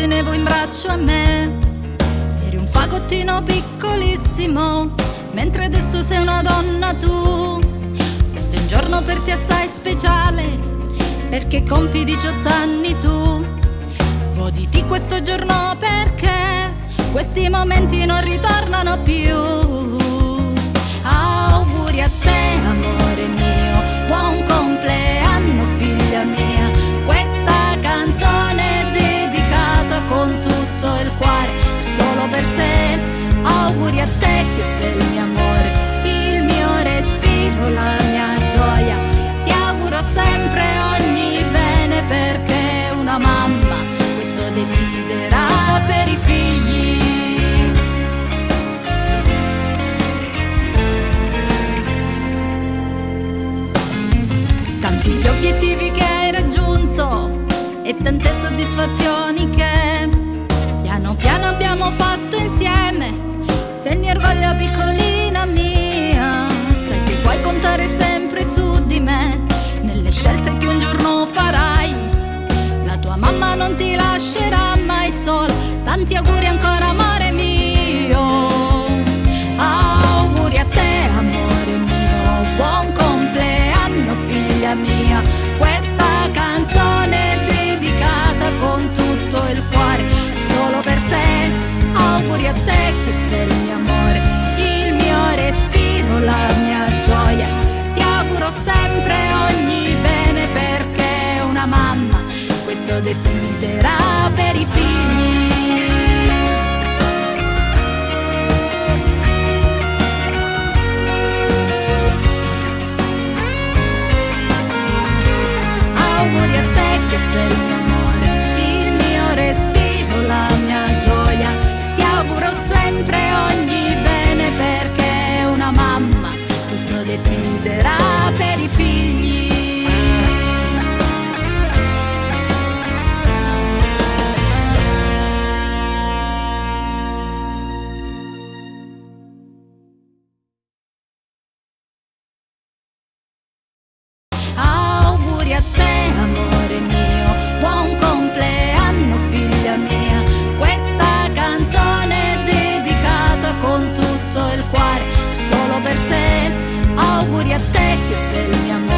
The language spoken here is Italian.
tenevo in braccio a me. Eri un fagottino piccolissimo, mentre adesso sei una donna tu. Questo è un giorno per te assai speciale, perché compi 18 anni tu. Goditi questo giorno perché questi momenti non ritornano più. Auguri a te, amore mio, buon compleanno figlia mia. Questa canzone è dedicata con tutto il cuore solo per te. Auguri a te che sei il mio amore, il mio respiro, la mia gioia. Ti auguro sempre ogni bene, perché una mamma questo desidera per i figli. Tanti gli obiettivi che hai raggiunto e tante soddisfazioni che piano piano abbiamo fatto insieme. Sei il mio orgoglio, piccolina mia, sai che puoi contare sempre su di me nelle scelte che un giorno farai. La tua mamma non ti lascerà mai sola. Tanti auguri ancora, amore mio. Auguri a te, amore mio, buon compleanno figlia mia. Questa canzone è dedicata con tutto il cuore solo per te. Auguri a te che sei il mio amore, il mio respiro, la mia gioia. Ti auguro sempre ogni bene, perché una mamma questo desidera per i figli. Auguri a te che sei il mio amore, il mio respiro, la mia gioia. Ti auguro sempre ogni bene, perché una mamma questo desidera per i figli. Auguri a te, amore mio, buon compleanno figlia mia. Questa canzone è dedicata con tutto il cuore solo per te. Auguri a te che sei il mio amore,